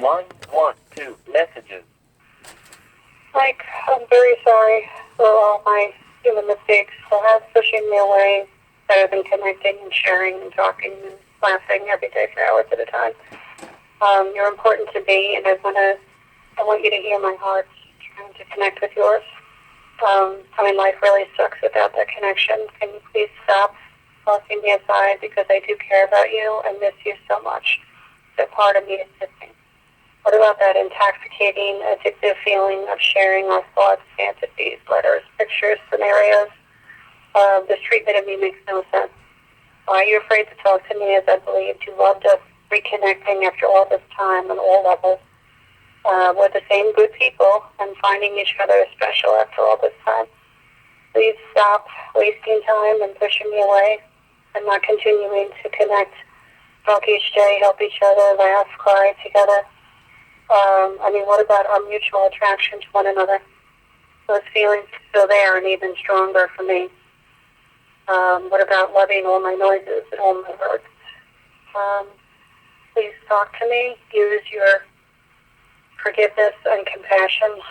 Line 1, 2, messages. Mike, I'm very sorry for all my human mistakes. Perhaps pushing me away better than connecting and sharing and talking and laughing every day for hours at a time. You're important to me, and I want you to hear my heart trying to connect with yours. Life really sucks without that connection. Can you please stop tossing me aside, because I do care about you and miss you so much. That part of me is missing. What about that intoxicating, addictive feeling of sharing our thoughts, fantasies, letters, pictures, scenarios? This treatment of me makes no sense. Why are you afraid to talk to me, as I believed you loved us, reconnecting after all this time on all levels? We're the same good people and finding each other special after all this time. Please stop wasting time and pushing me away and not continuing to connect, talk each day, help each other, laugh, cry together. What about our mutual attraction to one another? Those feelings are still there and even stronger for me. What about loving all my noises and all my words? Please talk to me. Use your forgiveness and compassion.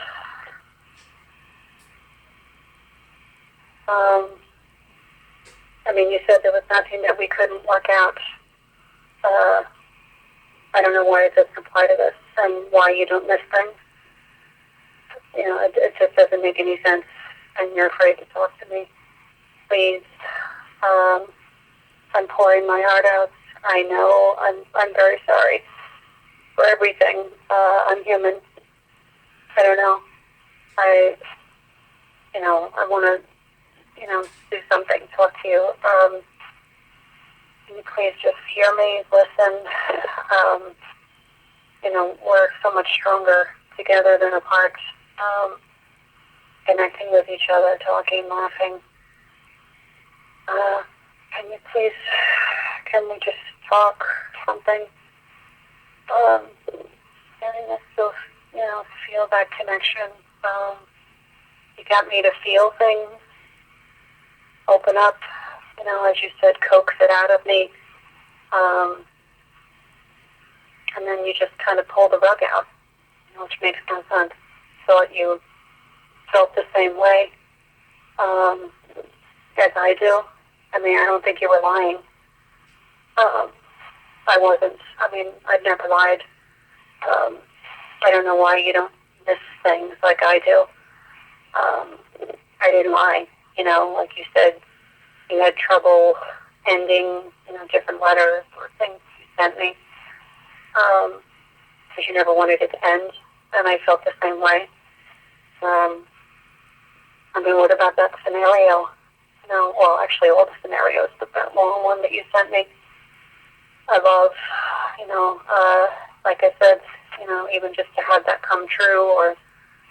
You said there was nothing that we couldn't work out. I don't know why it doesn't apply to this and why you don't miss things. It just doesn't make any sense, and you're afraid to talk to me. Please, I'm pouring my heart out. I know I'm very sorry for everything. I'm human. I don't know. I want to, do something, talk to you. Can you please just hear me, listen? We're so much stronger together than apart. Connecting with each other, talking, laughing. Can we just talk something? And I still, feel that connection. You got me to feel things, open up, as you said, coax it out of me. And then you just kind of pull the rug out, which makes no sense. Thought you felt the same way as I do. I don't think you were lying. I wasn't. I'd never lied. I don't know why you don't miss things like I do. I didn't lie. Like you said, you had trouble ending, different letters or things you sent me. Because you never wanted it to end, and I felt the same way. What about that scenario? Actually all the scenarios, but that long one that you sent me, I love, like I said, even just to have that come true, or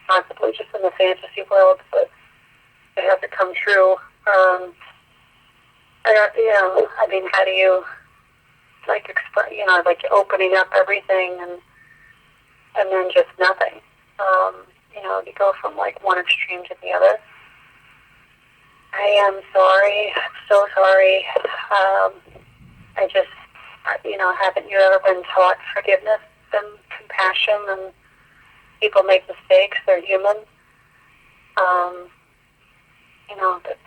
possibly just in the fantasy world, but to have it come true. How do you, express, opening up everything and then just nothing. You go from one extreme to the other. I am sorry. I'm so sorry. Haven't you ever been taught forgiveness and compassion? And people make mistakes. They're human.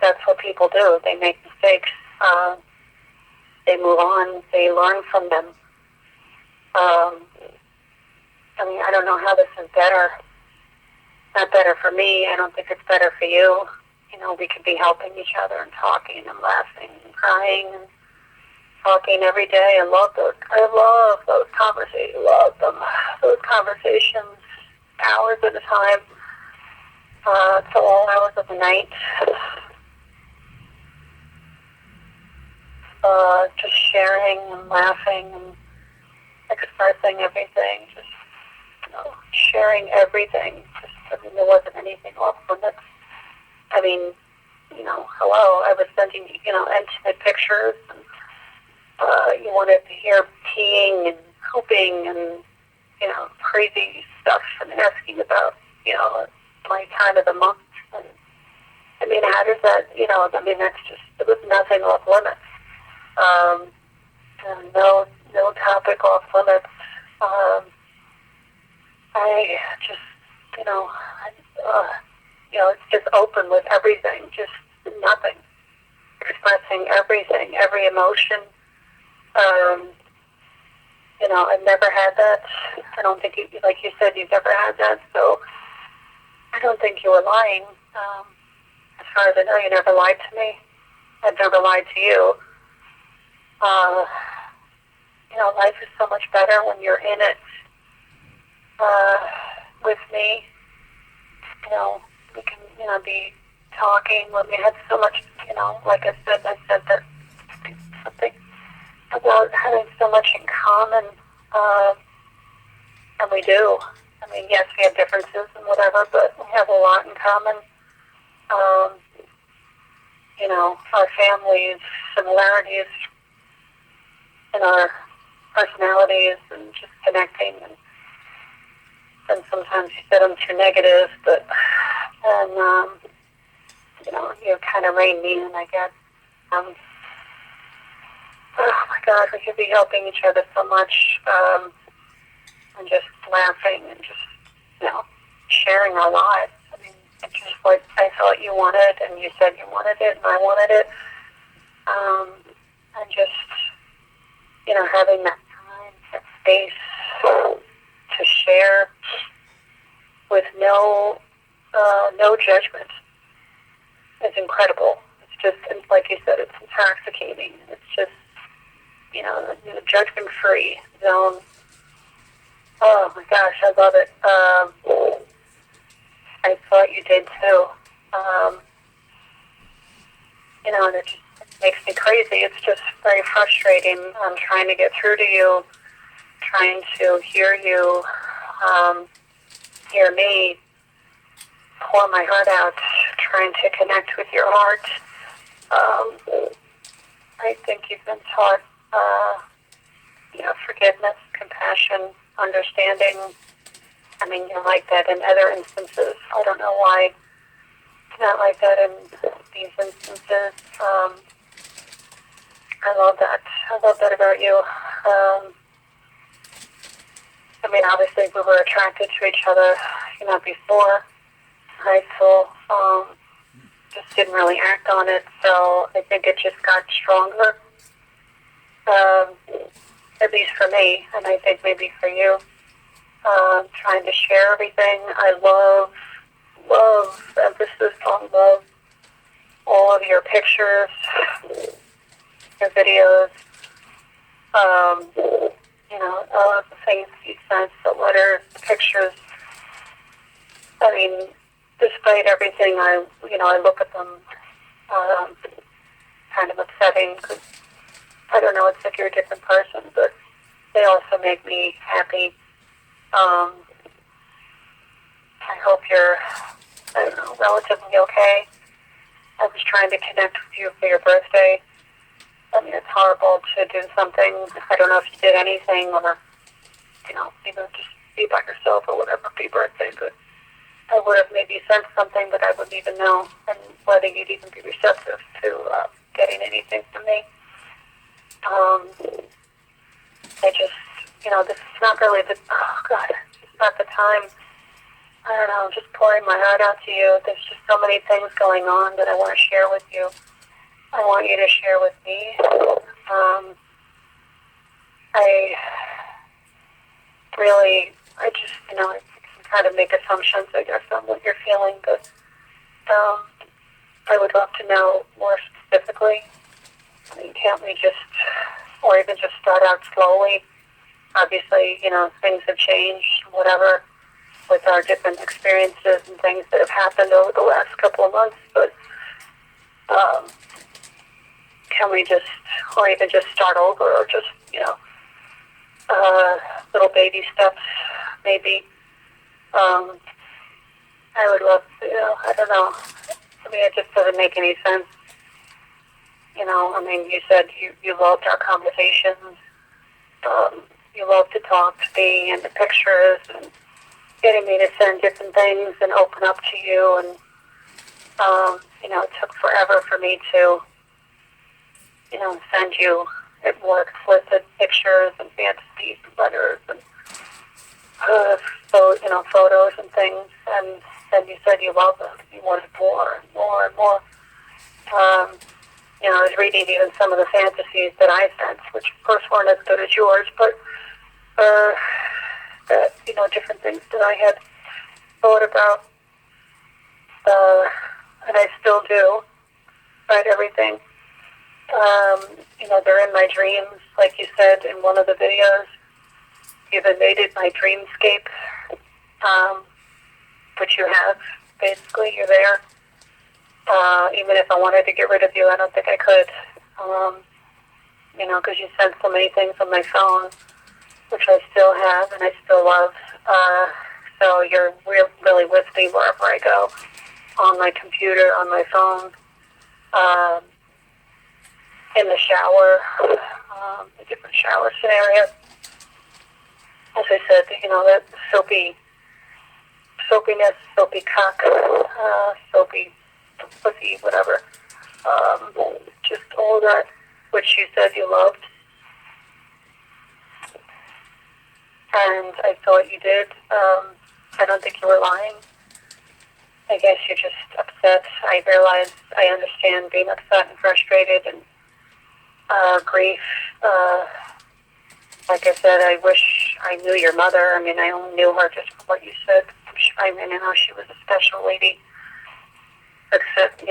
That's what people do. They make mistakes. They move on. They learn from them. I don't know how this is better. Not better for me. I don't think it's better for you. We could be helping each other and talking and laughing and crying and talking every day. I love those conversations. Love them. Those conversations, hours at a time, till all hours of the night. Just sharing and laughing and expressing everything. Just sharing everything. There wasn't anything off limits. Hello, I was sending intimate pictures, and you wanted to hear peeing and pooping and crazy stuff, and asking about my time of the month. And how does that that's just, there was nothing off limits. And no topic off limits. I just, it's just open with everything, just nothing. Expressing everything, every emotion. I've never had that. I don't think like you said, you've never had that, so I don't think you were lying. As far as I know, you never lied to me. I've never lied to you. Life is so much better when you're in it with me. We can, be talking when we had so much, like I said that something about having so much in common, and we do. I mean, yes, we have differences and whatever, but we have a lot in common. Our families, similarities in our personalities, and just connecting. And sometimes you said I'm too negative, you kind of rein me in, I guess. Oh my God, we could be helping each other so much, and just laughing and just, sharing our lives. I mean, it's just what I thought you wanted, and you said you wanted it, and I wanted it. And just, having that time, that space to share with no judgment is incredible. It's just, like you said, it's intoxicating. It's just, the judgment-free zone. Oh my gosh, I love it. I thought you did too. And it just makes me crazy. It's just very frustrating. I'm trying to get through to you, trying to hear you, hear me, pour my heart out, trying to connect with your heart. I think you've been taught, forgiveness, compassion, understanding. I mean, you're like that in other instances. I don't know why it's not like that in these instances. I love that. I love that about you. Obviously we were attracted to each other, before high school. Just didn't really act on it, so I think it just got stronger. At least for me, and I think maybe for you. Trying to share everything. I love, emphasis on love, all of your pictures, your videos, all of the things you sent, the letters, the pictures. I mean, despite everything, I look at them kind of upsetting, because I don't know, it's like you're a different person, but they also make me happy. I hope you're, relatively okay. I was trying to connect with you for your birthday. I mean, it's horrible to do something. I don't know if you did anything, or, either just be by yourself or whatever for your birthday, but I would have maybe sent something, but I wouldn't even know, and whether you'd even be receptive to getting anything from me. I just, this is not really it's not the time. I don't know, just pouring my heart out to you. There's just so many things going on that I want to share with you. I want you to share with me. I just, I can kind of make assumptions, I guess, on what you're feeling, but I would love to know more specifically. I mean, can't we just, or even just start out slowly? Obviously, things have changed, whatever, with our different experiences and things that have happened over the last couple of months, but can we just, or even just start over, or just, little baby steps, maybe. I would love to, I don't know. I mean, it just doesn't make any sense. You said you loved our conversations. You loved to talk to me and the pictures and getting me to send different things and open up to you. And, it took forever for me to, send you more explicit pictures and fantasy letters and photos and things, and then you said you loved them. You wanted more and more and more. I was reading even some of the fantasies that I sent, which of course weren't as good as yours, but that, different things that I had thought about, and I still do, right, everything. They're in my dreams, like you said in one of the videos. You've invaded my dreamscape, which you have, basically, you're there. Even if I wanted to get rid of you, I don't think I could, because you sent so many things on my phone, which I still have and I still love. So you're really with me wherever I go, on my computer, on my phone, in the shower, the different shower scenarios. As I said, that soapiness, soapy cock, soapy pussy, whatever. Just all that, which you said you loved. And I thought you did. I don't think you were lying. I guess you're just upset. I realize, I understand being upset and frustrated and grief. Like I said, I wish I knew your mother. I mean, I only knew her just from what you said. I know she was a special lady. Except,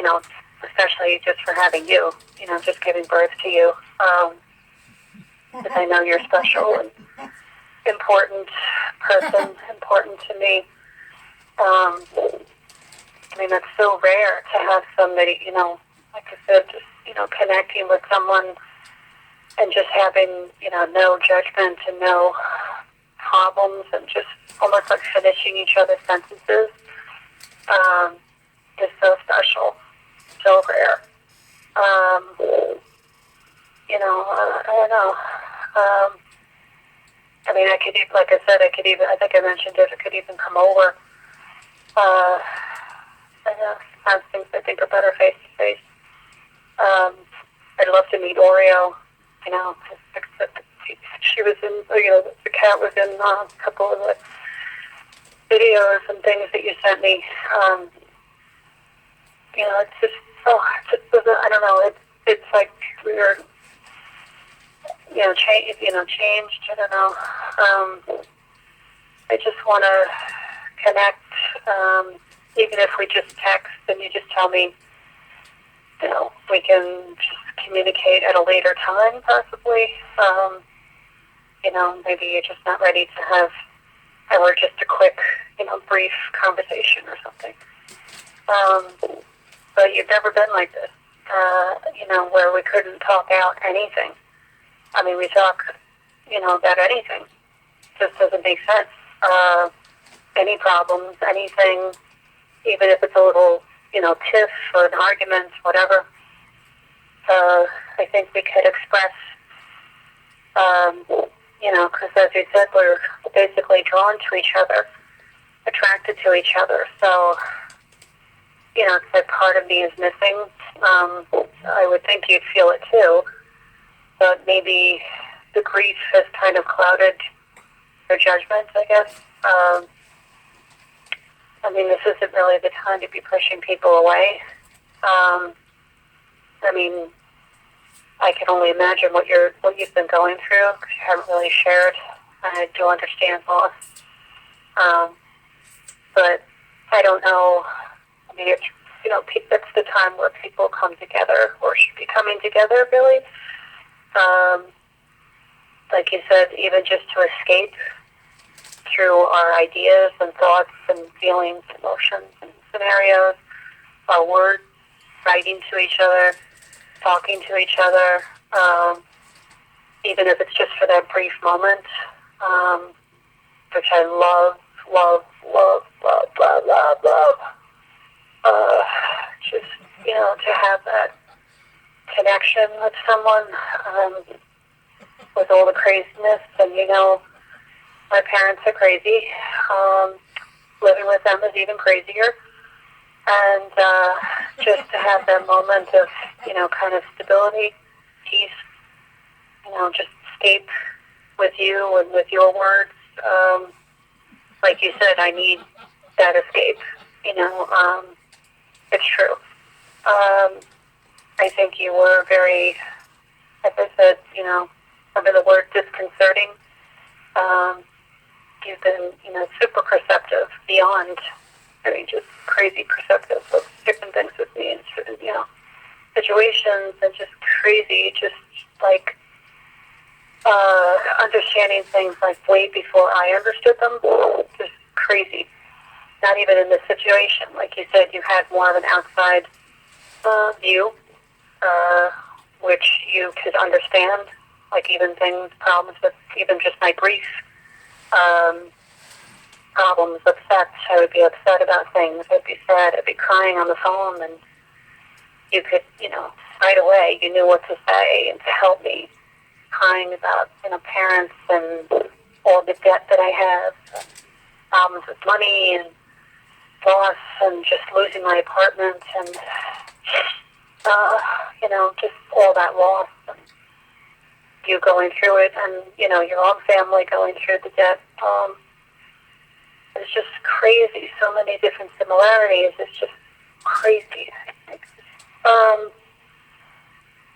especially just for having you, just giving birth to you. Because I know you're special and important person, important to me. That's so rare to have somebody, like I said, just, connecting with someone and just having, no judgment and no problems and just almost like finishing each other's sentences is so special, so rare. I don't know. I could even, like I said, I think I mentioned it, I could even come over. Sometimes things I think are better face to face. I'd love to meet Oreo, she was in, the cat was in a couple of the videos and things that you sent me. It's just, I don't know, it's like we were, changed, I don't know. I just want to connect, even if we just text and you just tell me, we can just communicate at a later time, possibly. Maybe you're just not ready to have, or just a quick, brief conversation or something. But you've never been like this, where we couldn't talk out anything. We talk, about anything. It just doesn't make sense. Any problems, anything, even if it's a little, tiff or an argument, whatever. I think we could express, because as you said, we're basically drawn to each other, attracted to each other. So, it's like part of me is missing. I would think you'd feel it too, but maybe the grief has kind of clouded your judgment, I guess. This isn't really the time to be pushing people away. I can only imagine what you've been going through, because you haven't really shared. I do understand loss. But I don't know. It's, that's the time where people come together, or should be coming together, really. Like you said, even just to escape through our ideas and thoughts and feelings, emotions and scenarios, our words, writing to each other, talking to each other, even if it's just for that brief moment, which I love. Just, to have that connection with someone, with all the craziness, and my parents are crazy. Living with them is even crazier. And just to have that moment of, kind of stability, peace, just escape with you and with your words. like you said, I need that escape. You know, it's true. I think you were very, as I said, you know, under the word disconcerting. You've been, you know, super perceptive beyond, I mean, just crazy perceptive of different things with me and, you know, situations and just crazy, just like understanding things like way before I understood them. Just crazy. Not even in this situation. Like you said, you had more of an outside view, which you could understand. Like even things, problems with even just my grief, problems, upset. I would be upset about things. I'd be sad. I'd be crying on the phone, and you could, you know, right away, you knew what to say and to help me. Crying about, you know, parents and all the debt that I have, problems with money and loss and just losing my apartment and, you know, just all that loss and you going through it and, you know, your own family going through the debt. It's just crazy. So many different similarities. It's just crazy.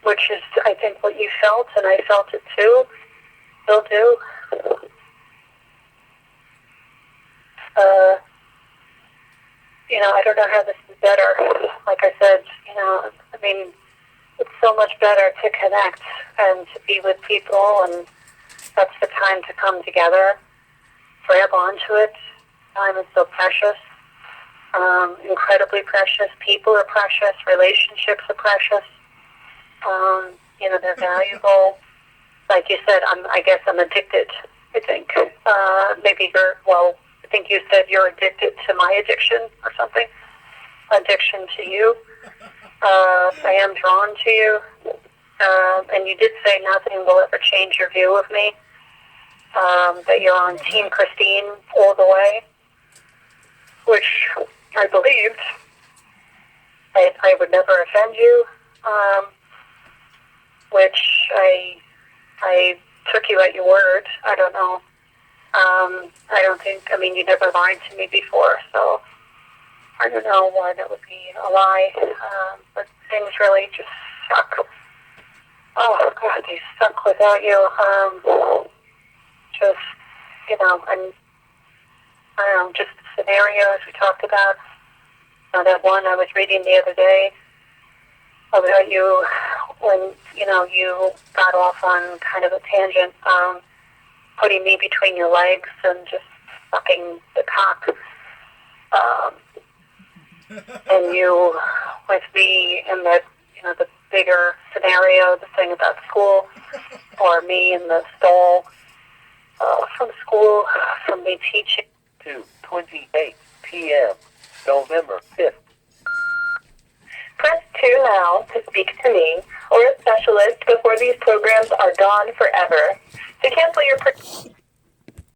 Which is, I think, what you felt, and I felt it too. Still do. You know, I don't know how this is better. Like I said, you know, I mean, it's so much better to connect and to be with people, and that's the time to come together, grab onto it. Time is so precious, incredibly precious. People are precious. Relationships are precious. You know, they're valuable. Like you said, I guess I'm addicted, I think. Maybe I think you said you're addicted to my addiction or something. Addiction to you. I am drawn to you. And you did say nothing will ever change your view of me. That you're on Team Christine all the way. Which I believed. I would never offend you. Which I took you at your word. I don't know. I don't think, I mean, you never lied to me before, so I don't know why that would be a lie. But things really just suck. Oh, God, they suck without you. Just, you know, and I don't know, just the scenarios we talked about. That one I was reading the other day about you when, you know, you got off on kind of a tangent, putting me between your legs and just sucking the cock. And you with me in the, you know, the bigger scenario, the thing about school, or me in the stall from school, from me teaching. 2:28 p.m. November 5th. Press 2 now to speak to me or a specialist before these programs are gone forever. To cancel your